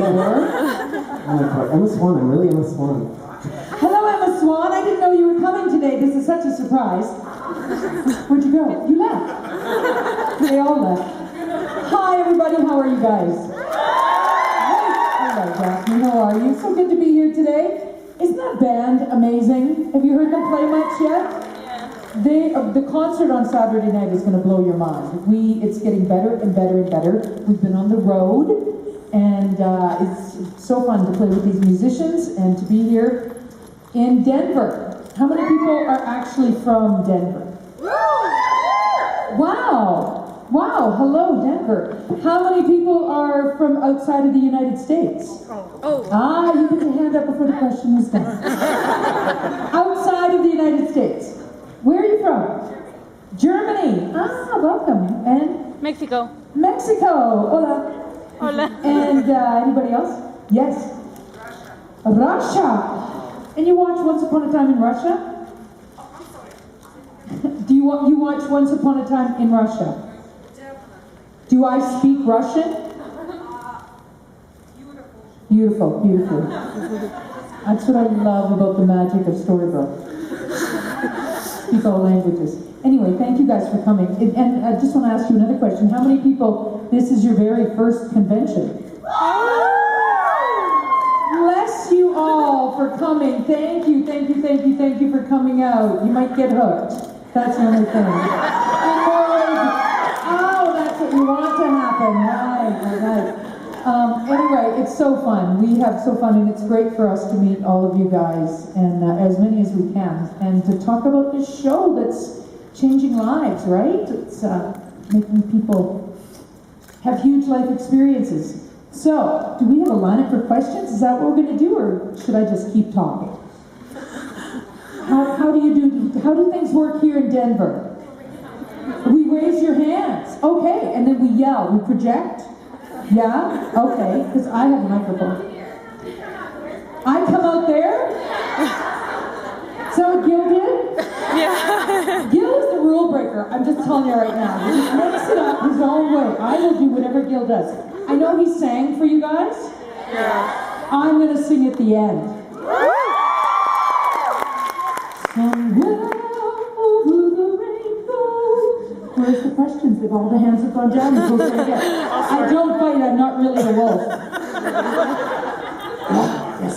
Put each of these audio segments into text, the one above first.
Emma Swan, I'm really Emma Swan. Hello, Emma Swan. I didn't know you were coming today. This is such a surprise. Where'd you go? You left. They all left. Hi, everybody. How are you guys? Hello, Daphne. How are you? So good to be here today. Isn't that band amazing? Have you heard them play much yet? The concert on Saturday night is going to blow your mind. It's getting better and better and better. We've been on the road, and it's so fun to play with these musicians and to be here in Denver. How many people are actually from Denver? Wow! Wow, hello, Denver. How many people are from outside of the United States? You put your hand up before the question was done. Outside of the United States. Where are you from? Germany. Welcome. And? Mexico. Mexico. Hola. Hola. And anybody else? Yes. Russia. And you watch Once Upon a Time in Russia? Do you watch Once Upon a Time in Russia? Do I speak Russian? Beautiful, beautiful. That's what I love about the magic of Storybook. Speak all languages. Anyway, thank you guys for coming. And I just want to ask you another question. How many people, this is your very first convention? Bless you all for coming. Thank you, thank you, thank you, thank you for coming out. You might get hooked. That's the only thing. And more that's what you want to happen. Right. Anyway, it's so fun. We have so fun, and it's great for us to meet all of you guys, and as many as we can, and to talk about this show that's changing lives, right? It's making people have huge life experiences. So, do we have a lineup for questions? Is that what we're going to do, or should I just keep talking? How do things work here in Denver? We raise your hands. Okay, and then we yell. We project? Yeah? Okay, because I have a microphone. I come out there? Is that what Gil did? Yeah. Gil is the rule breaker. I'm just telling you right now. He just makes it up his own way. I will do whatever Gil does. I know he sang for you guys. Yeah. I'm going to sing at the end. Somewhere over the rainbow. Where's the questions? If all the hands have gone down, it goes right again. I don't fight, I'm not really a wolf. Yes.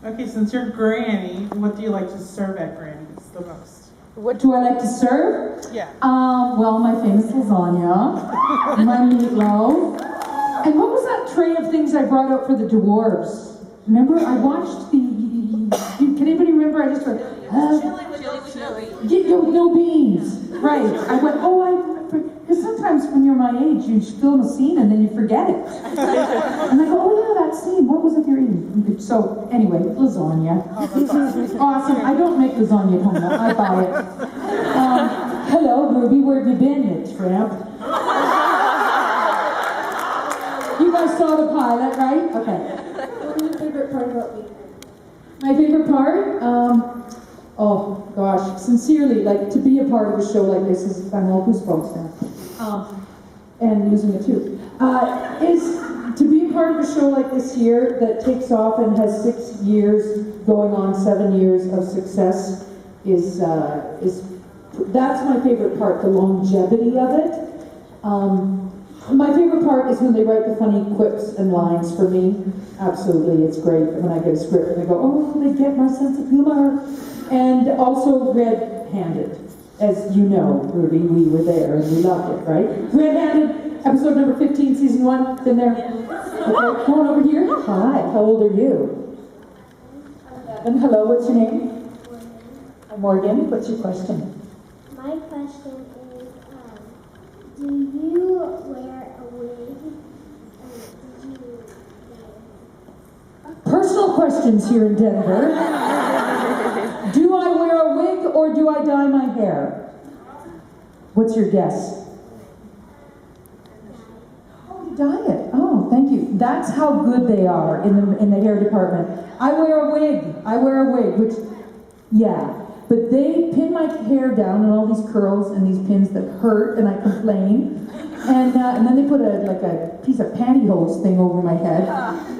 Okay, since you're Granny, what do you like to serve at Granny's the most? What do I like to serve? Yeah. Well, my famous lasagna, my meatloaf, and what was that tray of things I brought out for the dwarves? Remember, I watched can anybody remember? I just heard, no beans. Right. I went, because sometimes when you're my age, you film a scene and then you forget it. And I go, that scene, what was it you're eating? So, anyway, lasagna. Awesome. I don't make lasagna at home, though. I buy it. Hello, Ruby, where have you been, you tramp? You guys saw the pilot, right? Okay. What was your favorite part about me? My favorite part? Oh gosh, sincerely, like to be a part of a show like this is, I'm all goosebumps now, and losing it too, is to be a part of a show like this here that takes off and has 6 years, going on 7 years of success is that's my favorite part, the longevity of it. My favorite part is when they write the funny quips and lines for me. Absolutely, it's great when I get a script and they go, oh, they get my sense of humor. And also Red-Handed. As you know, Ruby, we were there and we loved it, right? Red-Handed, episode number 15, season 1, been there? Okay, come on over here. Hi, how old are you? And hello, what's your name? I'm Morgan. What's your question? My question is, do you wear a wig? Personal questions here in Denver. Do I wear a wig or do I dye my hair? What's your guess? Oh, you dye it. Oh, thank you. That's how good they are in the hair department. I wear a wig, which, yeah. But they pin my hair down and all these curls and these pins that hurt and I complain. And then they put a piece of pantyhose thing over my head.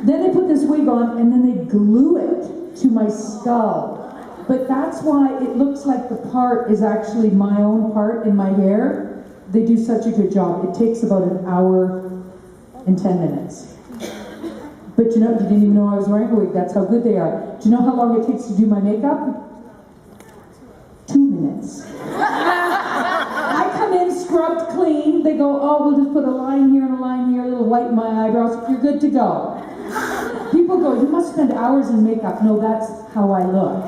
Then they put this wig on, and then they glue it to my skull. But that's why it looks like the part is actually my own part in my hair. They do such a good job. It takes about an hour and 10 minutes. But you didn't even know I was wearing a wig. That's how good they are. Do you know how long it takes to do my makeup? 2 minutes. I come in scrubbed clean. They go, oh, we'll just put a line here and a line here, a little white in my eyebrows. You're good to go. People go, you must spend hours in makeup. No, that's how I look.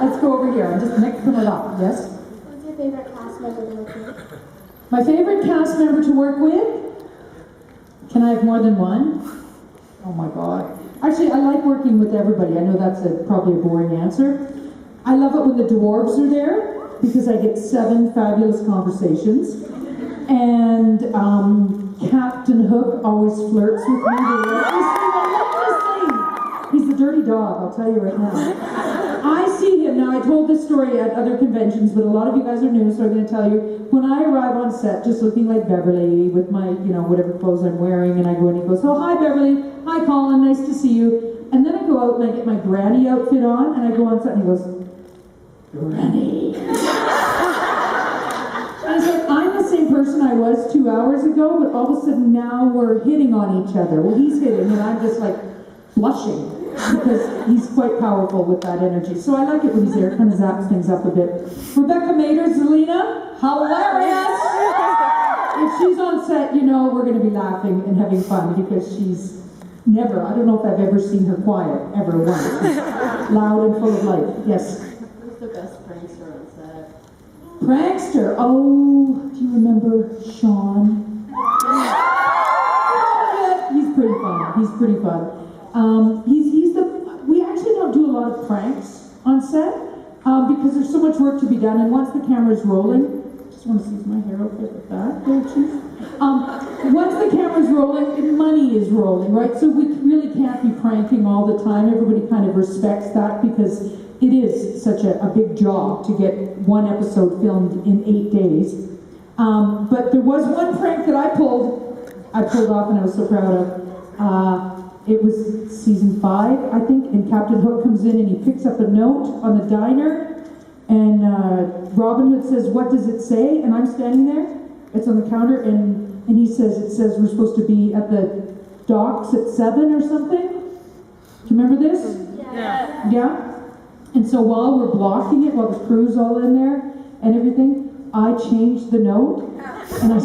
Let's go over here. I'm just mixing it up. Yes? Who's your favorite cast member to work with? My favorite cast member to work with? Can I have more than one? Oh my God. Actually, I like working with everybody. I know that's probably a boring answer. I love it when the dwarves are there because I get 7 fabulous conversations. And Captain Hook always flirts with me relentlessly. He's a dirty dog, I'll tell you right now. I see him, now I told this story at other conventions, but a lot of you guys are new, so I'm going to tell you. When I arrive on set, just looking like Beverly, with my, whatever clothes I'm wearing, and I go in, he goes, oh, hi Beverly, hi Colin, nice to see you. And then I go out and I get my granny outfit on, and I go on set, and he goes, Granny. I was like, I'm the same person I was 2 hours ago, but all of a sudden now we're hitting on each other. Well, he's hitting, and I'm just like blushing because he's quite powerful with that energy. So I like it when he's there, kind of zaps things up a bit. Rebecca Mader, Zelina, hilarious! If she's on set, we're going to be laughing and having fun because she's never, I don't know if I've ever seen her quiet, ever once. She's loud and full of life. Yes? Who's the best prankster on set? Prankster. Oh, do you remember Sean? He's pretty fun. He's pretty fun. We actually don't do a lot of pranks on set because there's so much work to be done. And once the camera's rolling, just want to see my hair okay with that. There, chief. Once the camera's rolling, money is rolling, right? So we really can't be pranking all the time. Everybody kind of respects that because it is such a big job to get one episode filmed in 8 days. But there was one prank that I pulled off and I was so proud of. It was season 5, I think, and Captain Hook comes in and he picks up a note on the diner and Robin Hood says, what does it say? And I'm standing there, it's on the counter, and he says, it says we're supposed to be at the docks at 7 or something. Do you remember this? Yeah. Yeah? And so while we're blocking it, while the crew's all in there and everything, I changed the note and I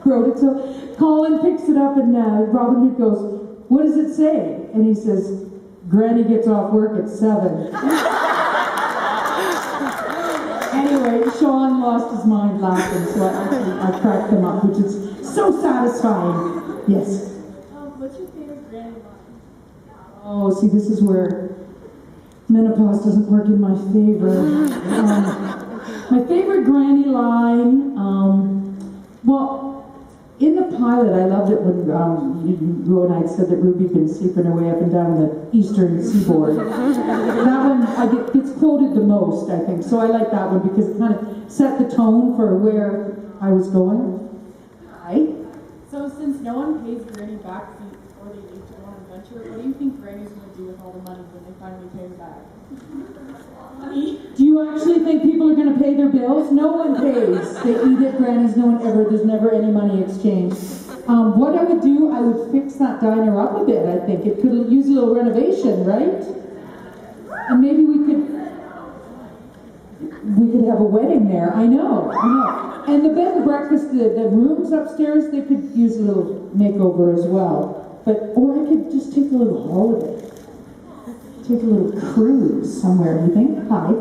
wrote it. So Colin picks it up and Robin Hood goes, what does it say? And he says, Granny gets off work at 7. Anyway, Sean lost his mind laughing, so I cracked him up, which is so satisfying. Yes? What's your favorite granny line? Oh, see, this is where menopause doesn't work in my favor. My favorite granny line, well, in the pilot, I loved it when you and I said that Ruby'd been sleeping her way up and down the eastern seaboard. That one gets quoted the most, I think. So I like that one because it kind of set the tone for where I was going. Hi. So since no one pays Granny backseat before they leave to go on an adventure, what do you think Granny's going to do with all the money when they finally pay her back? Do you actually think people are going to pay their bills? No one pays. They eat at Granny's, no one ever, there's never any money exchanged. What I would do, I would fix that diner up a bit, I think. It could use a little renovation, right? And maybe we could have a wedding there. I know. And the bed and breakfast, the rooms upstairs, they could use a little makeover as well. Or I could just take a little holiday. Take a little cruise somewhere, you think? Hi.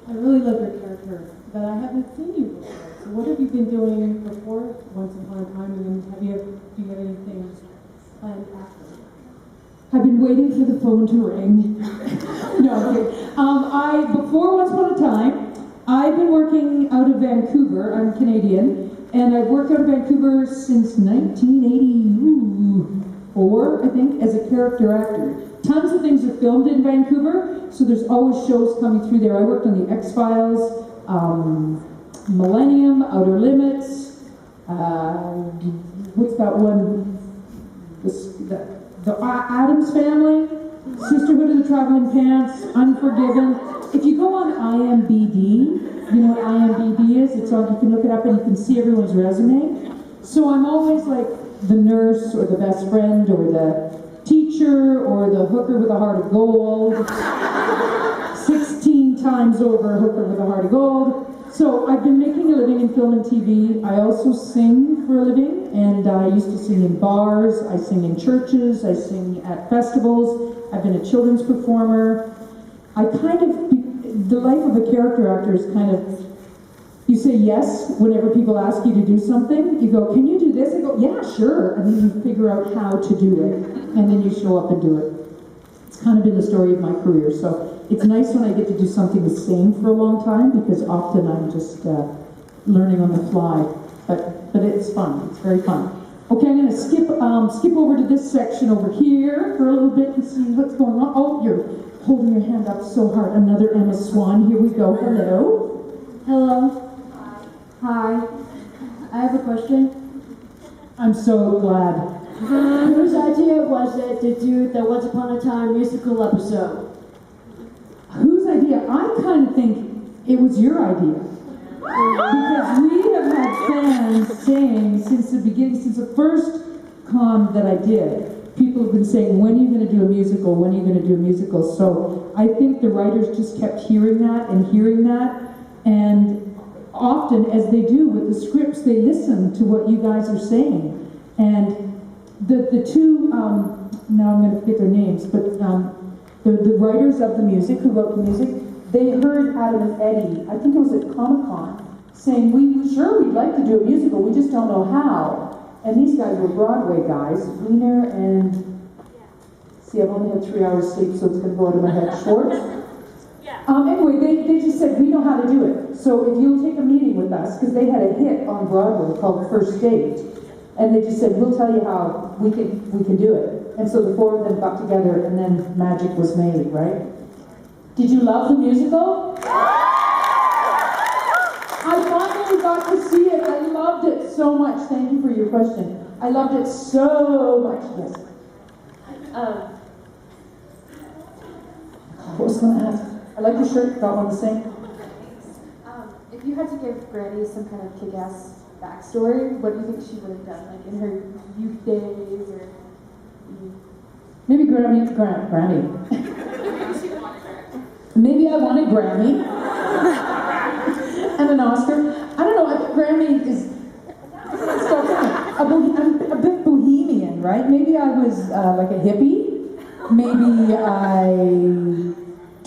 I really love your character, but I haven't seen you before. So what have you been doing before Once Upon a Time, and then do you have anything planned after? I've been waiting for the phone to ring. No, okay. Before Once Upon a Time, I've been working out of Vancouver. I'm Canadian, and I've worked out of Vancouver since 1984, I think, as a character actor. Tons of things are filmed in Vancouver, so there's always shows coming through there. I worked on the X-Files, Millennium, Outer Limits. what's that one? The Addams Family, Sisterhood of the Traveling Pants, Unforgiven. If you go on IMDb, you know what IMDb is? It's on, you can look it up and you can see everyone's resume. So I'm always like the nurse or the best friend or the teacher or the hooker with a heart of gold. 16 times over a hooker with a heart of gold. So I've been making a living in film and TV. I also sing for a living, and I used to sing in bars, I sing in churches, I sing at festivals, I've been a children's performer. I kind of, the life of a character actor is kind of, you say yes whenever people ask you to do something. You go, can you do this? I go, yeah, sure. And then you figure out how to do it, and then you show up and do it. It's kind of been the story of my career. So it's nice when I get to do something the same for a long time, because often I'm just learning on the fly. But it's fun. It's very fun. Okay, I'm going to skip over to this section over here for a little bit and see what's going on. Oh, you're holding your hand up so hard. Another Emma Swan. Here we go. Hello. Hello. Hi. I have a question. I'm so glad. Whose idea was it to do the Once Upon a Time musical episode? Whose idea? I kind of think it was your idea. Because we have had fans saying since the beginning, since the first con that I did, people have been saying, when are you going to do a musical? When are you going to do a musical? So I think the writers just kept hearing that, and often, as they do with the scripts, they listen to what you guys are saying. And the two, now I'm going to forget their names, but the writers of the music, who wrote the music, they heard Adam and Eddie, I think it was at Comic-Con, saying, we'd like to do a musical, we just don't know how. And these guys were Broadway guys, Wiener and, see, I've only had 3 hours sleep, so it's going to go out of my head. Schwartz? Anyway, they just said, we know how to do it. So if you'll take a meeting with us, because they had a hit on Broadway called First Date, and they just said, we'll tell you how we can do it. And so the four of them got together, and then magic was made, right? Did you love the musical? I finally got to see it. I loved it so much. Thank you for your question. I loved it so much. Yes. What was I going to ask? I like your shirt. Got one the same. If you had to give Granny some kind of kick-ass backstory, what do you think she would have done, like in her youth days, or? Maybe Granny. Maybe I won a Grammy and an Oscar. I don't know. I think Grammy is a bit bohemian, right? Maybe I was like a hippie. Maybe I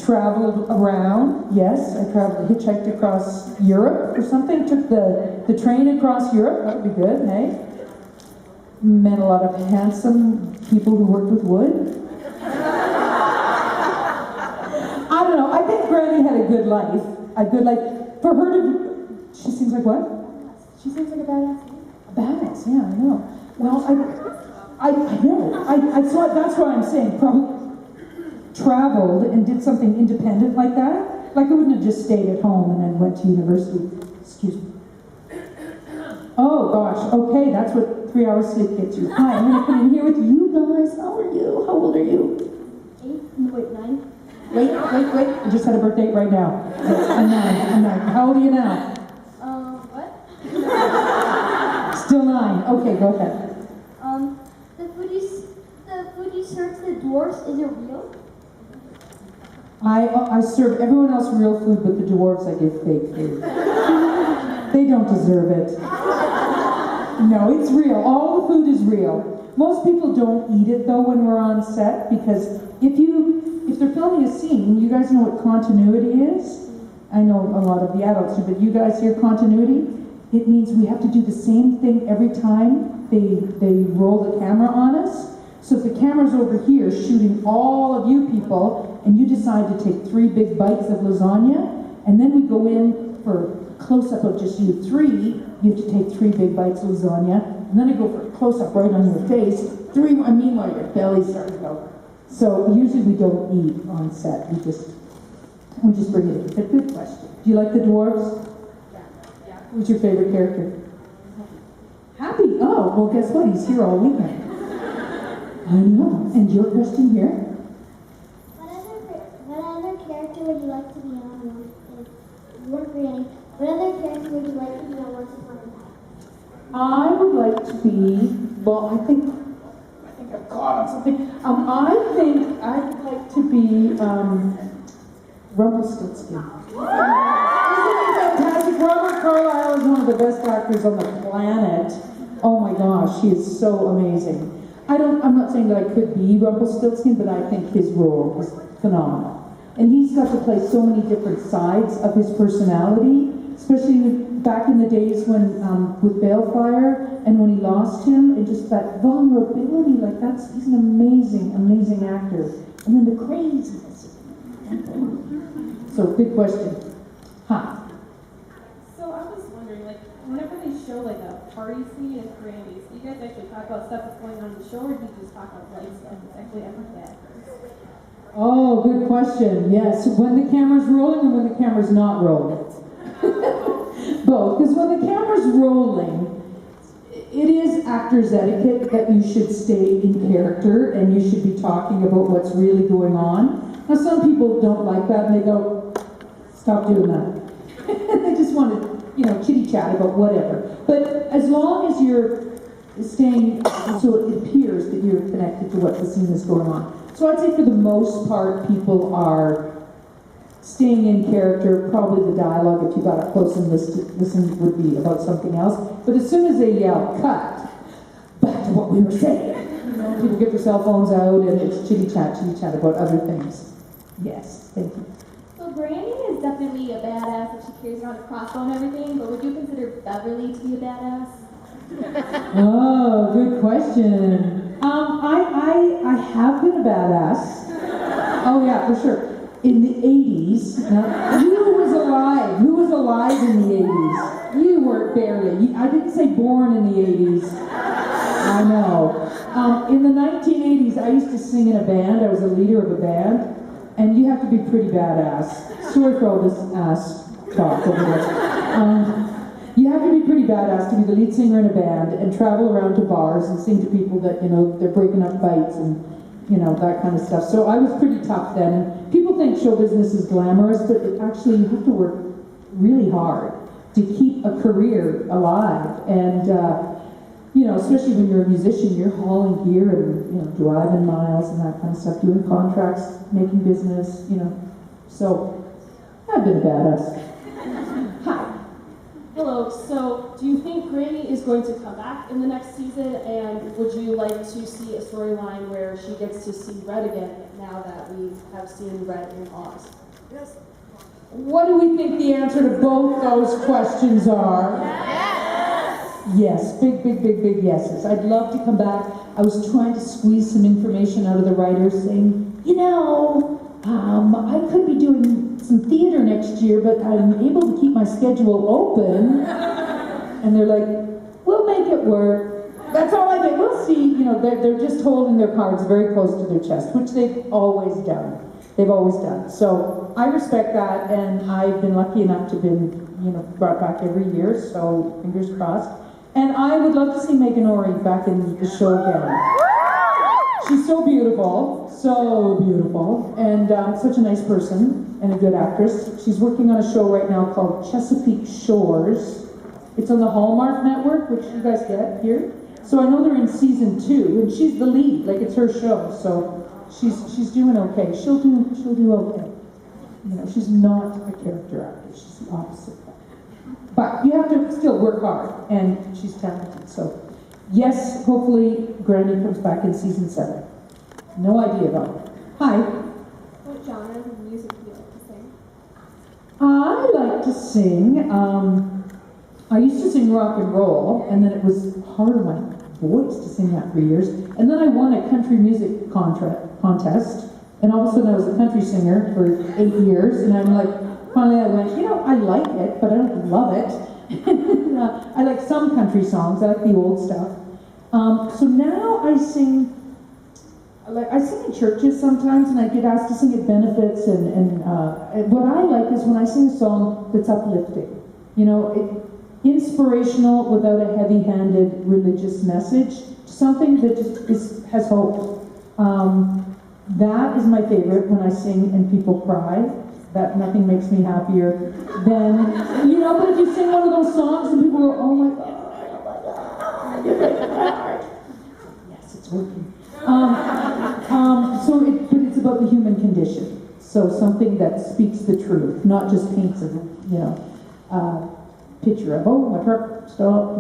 traveled around. Yes, I traveled, hitchhiked across Europe or something. Took the train across Europe. That would be good, hey? Met a lot of handsome people who worked with wood. I don't know. I think Granny had a good life. For her to, she seems like what? She seems like a badass. A badass, yeah, I know. Well, I know. So that's why I'm saying probably traveled and did something independent like that. Like I wouldn't have just stayed at home and then went to university. Excuse me. Oh gosh, okay, that's what 3 hours sleep gets you. Hi, I'm gonna come in here with you guys. How are you? How old are you? 8? Wait, 9? Wait. I just had a birthday right now. I'm nine. How old are you now? What? Still 9. Okay, go ahead. The food you serve to the dwarves, is it real? I serve everyone else real food, but the dwarves I give fake food. They don't deserve it. No, it's real. All the food is real. Most people don't eat it though when we're on set, because if they're filming a scene, you guys know what continuity is? I know a lot of the adults do, but you guys hear continuity? It means we have to do the same thing every time they roll the camera on us. So if the camera's over here shooting all of you people, and you decide to take 3 big bites of lasagna, and then we go in for a close-up of just you 3, you have to take 3 big bites of lasagna, and then I go for a close-up right on your face, 3 more, meanwhile your belly starts to go. So usually we don't eat on set, we just bring it in. But good question. Do you like the dwarves? Yeah. Who's your favorite character? happy. Oh, well, guess what? He's here all weekend. I know. And your question here? What other character would you like to be on? If you weren't Granny, what other character would you like to be on Once Upon a Time? I would like to be, well, I think I've caught on something. I think I'd like to be Rumpelstiltskin. Isn't he fantastic? Robert Carlyle is one of the best actors on the planet. Oh my gosh, he is so amazing. I'm not saying that I could be Rumpelstiltskin, but I think his role is phenomenal. And he's got to play so many different sides of his personality, especially back in the days when, with Balefire, and when he lost him, and just that vulnerability, like he's an amazing, amazing actor. And then the craziness. So, good question. Hi. So I was wondering, like, whenever they show like a party scene at Grammys, do you guys actually talk about stuff that's going on in the show, or do you just talk about life stuff that's actually happening at Oh, good question. Yes, when the camera's rolling and when the camera's not rolling. Both, because when the camera's rolling, it is actor's etiquette that you should stay in character and you should be talking about what's really going on. Now, some people don't like that and they go, stop doing that. They just want to, chitty chat about whatever. But as long as you're staying, so it appears that you're connected to what the scene is going on. So I'd say for the most part, people are staying in character. Probably the dialogue, if you got up close and listened, would be about something else. But as soon as they yell, cut, back to what we were saying. People get their cell phones out and it's chitty chat about other things. Yes, thank you. So Granny is definitely a badass if she carries around a crossbow and everything, but would you consider Beverly to be a badass? Oh, good question. I have been a badass. Oh yeah, for sure. In the 80s. Now, who was alive? Who was alive in the 80s? You weren't barely. I didn't say born in the 80s. I know. In the 1980s, I used to sing in a band. I was a leader of a band. And you have to be pretty badass. Sorry for all this ass talk over there. You have to be pretty badass to be the lead singer in a band and travel around to bars and sing to people that, they're breaking up fights and, that kind of stuff. So I was pretty tough then. And people think show business is glamorous, but actually you have to work really hard to keep a career alive. And, especially when you're a musician, you're hauling gear and, driving miles and that kind of stuff, doing contracts, making business, So I've been a badass. Hi. Hello, so do you think Granny is going to come back in the next season, and would you like to see a storyline where she gets to see Red again now that we have seen Red in Oz? Yes. What do we think the answer to both those questions are? Yes, big yeses. I'd love to come back. I was trying to squeeze some information out of the writers saying, I could be doing some theater next year, but I'm able to keep my schedule open. And they're like, we'll make it work. That's all I get. We'll see. They're just holding their cards very close to their chest, which they've always done. They've always done. So I respect that, and I've been lucky enough to been, brought back every year, so fingers crossed. And I would love to see Megan Ori back in the show again. She's so beautiful, and such a nice person and a good actress. She's working on a show right now called Chesapeake Shores. It's on the Hallmark Network, which you guys get here. So I know they're in season 2, and she's the lead, like it's her show. So she's doing okay. She'll do okay. She's not a character actor. She's the opposite. But you have to still work hard, and she's talented. So yes, hopefully Granny comes back in season 7. No idea about it. Hi. What genre of music do you like to sing? I like to sing. I used to sing rock and roll, and then it was hard on my voice to sing that for years. And then I won a country music contest, and all of a sudden I was a country singer for 8 years, and I'm like, finally I went, I like it, but I don't love it. I like some country songs. I like the old stuff. So now I sing in churches sometimes, and I get asked to sing at benefits, and what I like is when I sing a song that's uplifting. inspirational without a heavy-handed religious message, something that just has hope. That is my favorite when I sing and people cry. That nothing makes me happier than, but if you sing one of those songs and people go, oh my God, yes, it's working. But it's about the human condition. So something that speaks the truth, not just paints a, picture of, oh, my truck stopped.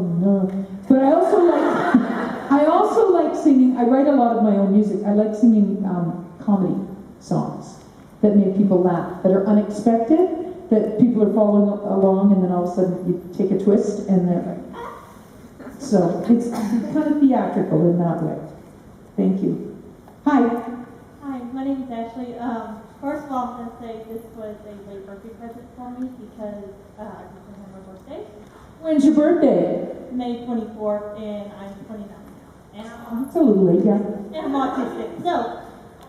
But I also like singing. I write a lot of my own music. I like singing comedy songs that make people laugh, that are unexpected, that people are following along, and then all of a sudden you take a twist and they're like, ah. So it's kind of theatrical in that way. Thank you. Hi. Hi, my name is Ashley. First of all, I'm going to say this was a late birthday present for me because I just had my birthday. When's your birthday? May 24th, and I'm 29 now. And It's a little late, yeah. and I'm autistic. So,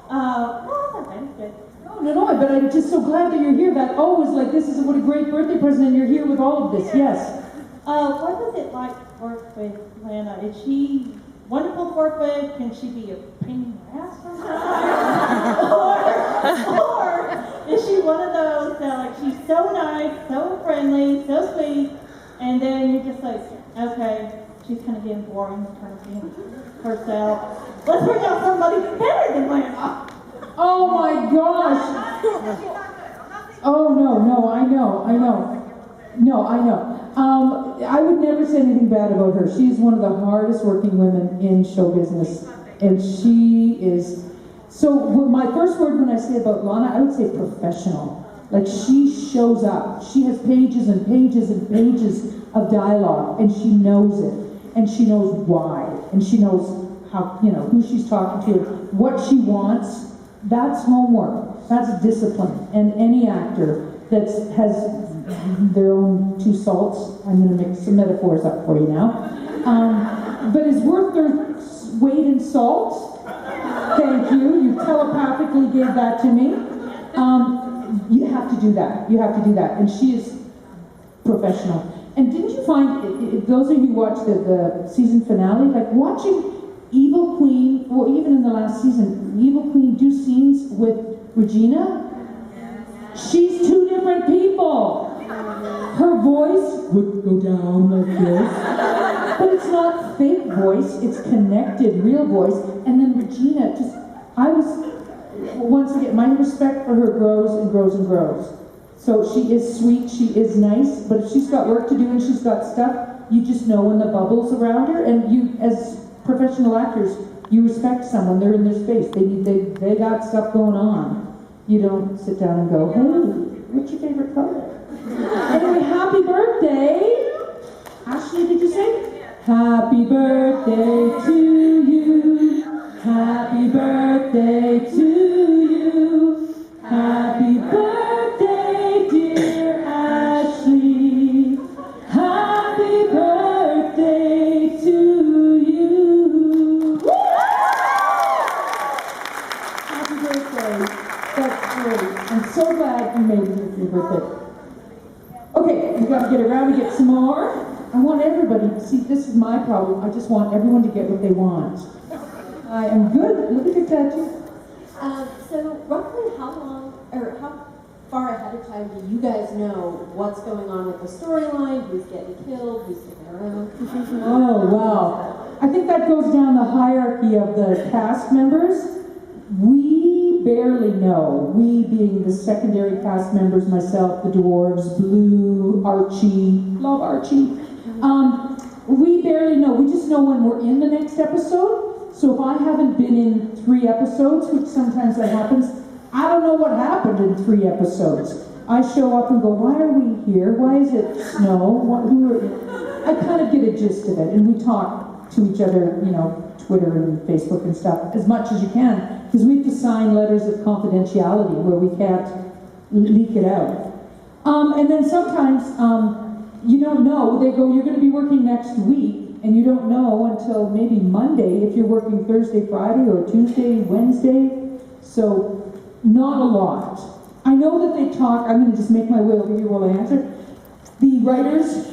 well, that's okay, it's good. No, but I'm just so glad that you're here. That always like, this is what a great birthday present, and you're here with all of this, yes. What was it like to work with Lana? Is she wonderful to work with? Can she be a pain in the ass sometimes? or is she one of those that like she's so nice, so friendly, so sweet, and then you're just like, okay, she's kind of getting boring, kind of being herself. Let's bring out somebody better than Lana. Oh my gosh. Oh no, I know. No, I know. I would never say anything bad about her. She's one of the hardest working women in show business. And she is, so my first word when I say about Lana, I would say professional. Like she shows up. She has pages and pages and pages of dialogue, and she knows it. And she knows why. And she knows how, who she's talking to, what she wants. That's homework. That's discipline. And any actor that has their own two salts, I'm going to mix some metaphors up for you now, but is worth their weight in salt. Thank you. You telepathically gave that to me. You have to do that. You have to do that. And she is professional. And didn't you find, those of you who watched the season finale, like watching Evil Queen, or even in the last season, Evil Queen do scenes with Regina? She's two different people. Her voice would go down like this, but it's not fake voice, it's connected, real voice. And then Regina, once again, my respect for her grows and grows and grows. So she is sweet, she is nice, but if she's got work to do and she's got stuff, you just know when the bubble's around her, and you, as professional actors, you respect someone, they're in their space, they got stuff going on. You don't sit down and go, hey, what's your favorite color? Anyway, happy birthday! Ashley, did you sing? Happy birthday to you. Happy birthday to you. Happy birthday, dear Ashley. Happy birthday to you. Happy birthday. That's great. I'm so glad you made it for your birthday. Okay, we got to get around and get some more. I want everybody to see, this is my problem. I just want everyone to get what they want. I am good. Look at your tattoo. So roughly how far ahead of time do you guys know what's going on with the storyline, who's getting killed, who's sticking around? Oh, wow. I think that goes down the hierarchy of the cast members. We barely know. We being the secondary cast members, myself, the dwarves, Blue, Archie, love Archie. We barely know. We just know when we're in the next episode. So if I haven't been in 3 episodes, which sometimes that happens, I don't know what happened in 3 episodes. I show up and go, why are we here? Why is it snow? I kind of get a gist of it, and we talk to each other, Twitter and Facebook and stuff, as much as you can, because we have to sign letters of confidentiality where we can't leak it out. And then sometimes you don't know. They go, you're going to be working next week, and you don't know until maybe Monday if you're working Thursday, Friday, or Tuesday, Wednesday. So not a lot. I know that they talk, I'm going to just make my way over here while I answer. The writers